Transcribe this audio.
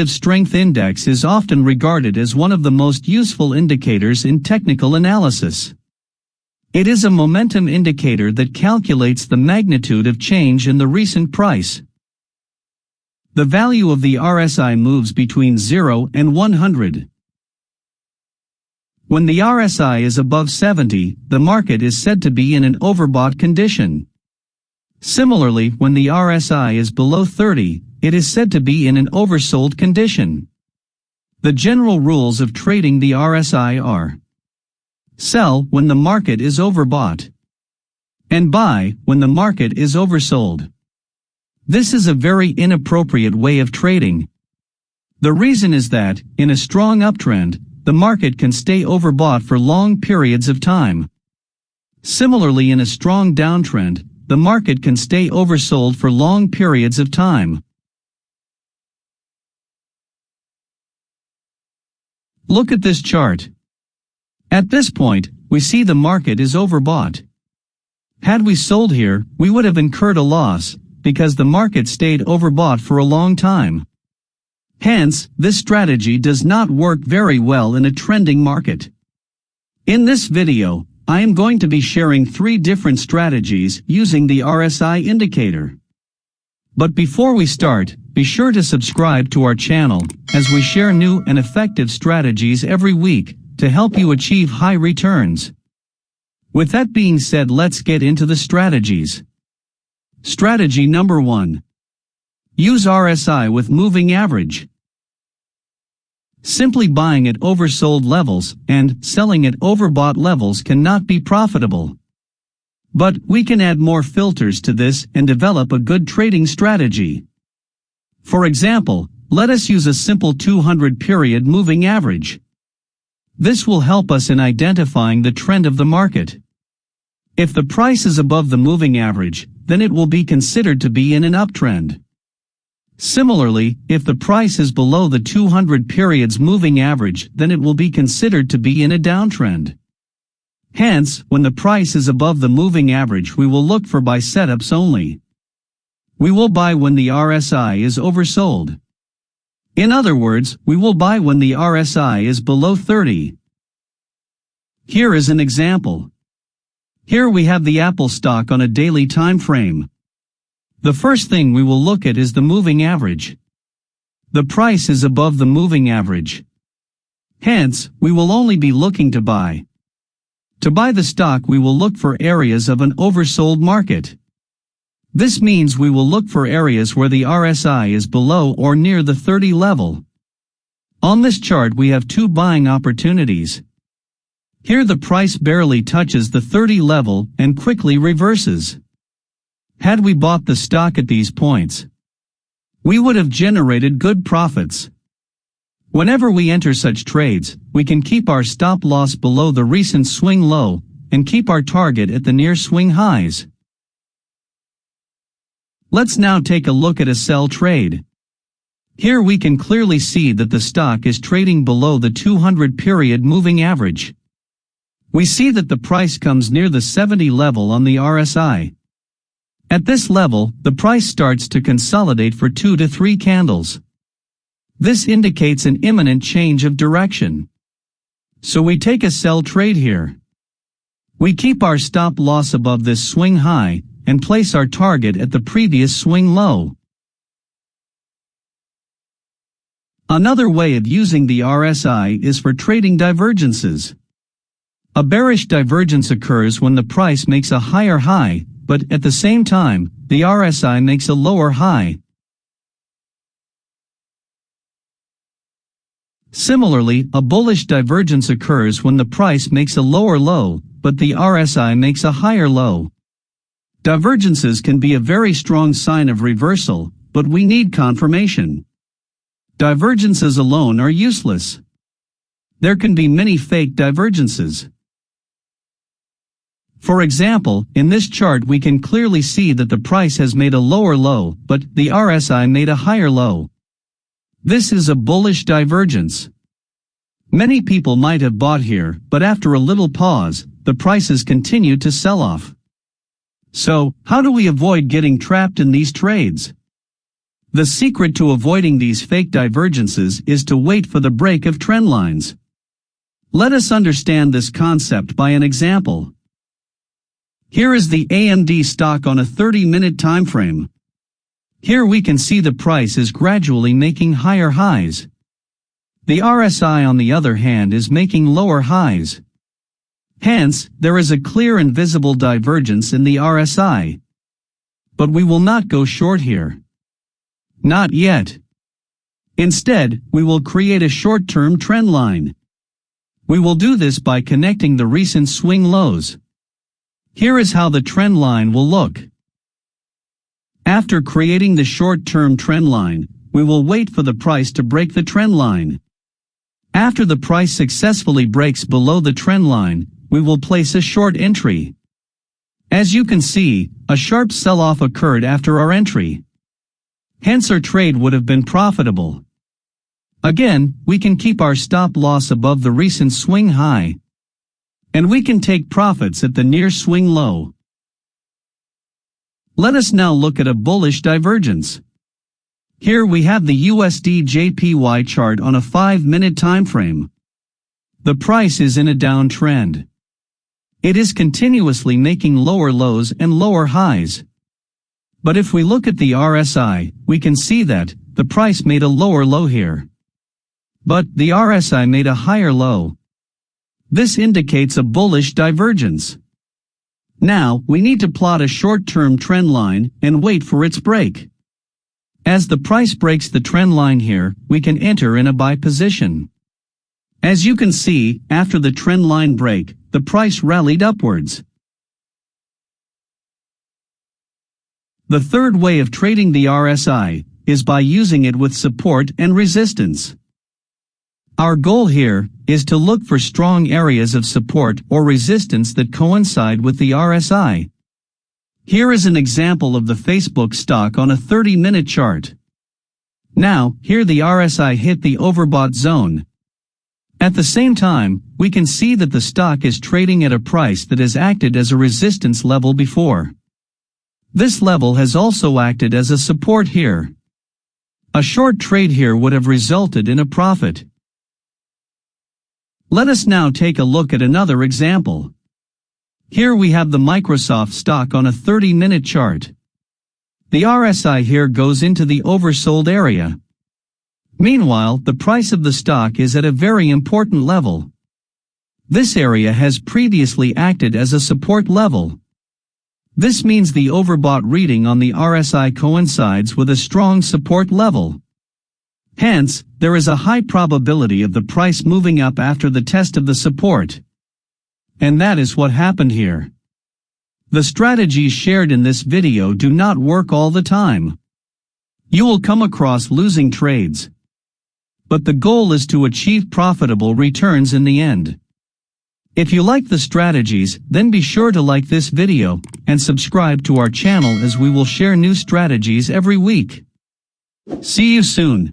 Strength Index is often regarded as one of the most useful indicators in technical analysis. It is a momentum indicator that calculates the magnitude of change in the recent price. The value of the RSI moves between 0 and 100. When the RSI is above 70, the market is said to be in an overbought condition. Similarly, when the RSI is below 30, it is said to be in an oversold condition. The general rules of trading the RSI are: sell when the market is overbought, and buy when the market is oversold. This is a very inappropriate way of trading. The reason is that, in a strong uptrend, the market can stay overbought for long periods of time. Similarly, in a strong downtrend, the market can stay oversold for long periods of time. Look at this chart. At this point, we see the market is overbought. Had we sold here, we would have incurred a loss, because the market stayed overbought for a long time. Hence, this strategy does not work very well in a trending market. In this video, I am going to be sharing 3 different strategies using the RSI indicator. But before we start, be sure to subscribe to our channel, as we share new and effective strategies every week to help you achieve high returns. With that being said, let's get into the strategies. Strategy number 1. Use RSI with moving average. Simply buying at oversold levels and selling at overbought levels cannot be profitable. But we can add more filters to this and develop a good trading strategy. For example, let us use a simple 200-period moving average. This will help us in identifying the trend of the market. If the price is above the moving average, then it will be considered to be in an uptrend. Similarly, if the price is below the 200 periods moving average, then it will be considered to be in a downtrend. Hence, when the price is above the moving average, we will look for buy setups only. We will buy when the RSI is oversold. In other words, we will buy when the RSI is below 30. Here is an example. Here we have the Apple stock on a daily time frame. The first thing we will look at is the moving average. The price is above the moving average. Hence, we will only be looking to buy. To buy the stock, we will look for areas of an oversold market. This means we will look for areas where the RSI is below or near the 30 level. On this chart we have 2 buying opportunities. Here the price barely touches the 30 level and quickly reverses. Had we bought the stock at these points, we would have generated good profits. Whenever we enter such trades, we can keep our stop loss below the recent swing low and keep our target at the near swing highs. Let's now take a look at a sell trade. Here we can clearly see that the stock is trading below the 200-period moving average. We see that the price comes near the 70 level on the RSI. At this level, the price starts to consolidate for 2 to 3 candles. This indicates an imminent change of direction. So we take a sell trade here. We keep our stop loss above this swing high and place our target at the previous swing low. Another way of using the RSI is for trading divergences. A bearish divergence occurs when the price makes a higher high, but at the same time, the RSI makes a lower high. Similarly, a bullish divergence occurs when the price makes a lower low, but the RSI makes a higher low. Divergences can be a very strong sign of reversal, but we need confirmation. Divergences alone are useless. There can be many fake divergences. For example, in this chart we can clearly see that the price has made a lower low, but the RSI made a higher low. This is a bullish divergence. Many people might have bought here, but after a little pause, the prices continued to sell off. So, how do we avoid getting trapped in these trades? The secret to avoiding these fake divergences is to wait for the break of trend lines. Let us understand this concept by an example. Here is the AMD stock on a 30-minute time frame. Here we can see the price is gradually making higher highs. The RSI on the other hand is making lower highs. Hence, there is a clear and visible divergence in the RSI. But we will not go short here. Not yet. Instead, we will create a short-term trend line. We will do this by connecting the recent swing lows. Here is how the trend line will look. After creating the short-term trend line, we will wait for the price to break the trend line. After the price successfully breaks below the trend line, we will place a short entry. As you can see, a sharp sell-off occurred after our entry. Hence our trade would have been profitable. Again, we can keep our stop loss above the recent swing high. And we can take profits at the near swing low. Let us now look at a bullish divergence. Here we have the USD/JPY chart on a 5-minute time frame. The price is in a downtrend. It is continuously making lower lows and lower highs. But if we look at the RSI, we can see that the price made a lower low here. But the RSI made a higher low. This indicates a bullish divergence. Now, we need to plot a short-term trend line and wait for its break. As the price breaks the trend line here, we can enter in a buy position. As you can see, after the trend line break, the price rallied upwards. The third way of trading the RSI is by using it with support and resistance. Our goal here is to look for strong areas of support or resistance that coincide with the RSI. Here is an example of the Facebook stock on a 30-minute chart. Now, here the RSI hit the overbought zone. At the same time, we can see that the stock is trading at a price that has acted as a resistance level before. This level has also acted as a support here. A short trade here would have resulted in a profit. Let us now take a look at another example. Here we have the Microsoft stock on a 30-minute chart. The RSI here goes into the oversold area. Meanwhile, the price of the stock is at a very important level. This area has previously acted as a support level. This means the overbought reading on the RSI coincides with a strong support level. Hence, there is a high probability of the price moving up after the test of the support. And that is what happened here. The strategies shared in this video do not work all the time. You will come across losing trades. But the goal is to achieve profitable returns in the end. If you like the strategies, then be sure to like this video and subscribe to our channel as we will share new strategies every week. See you soon.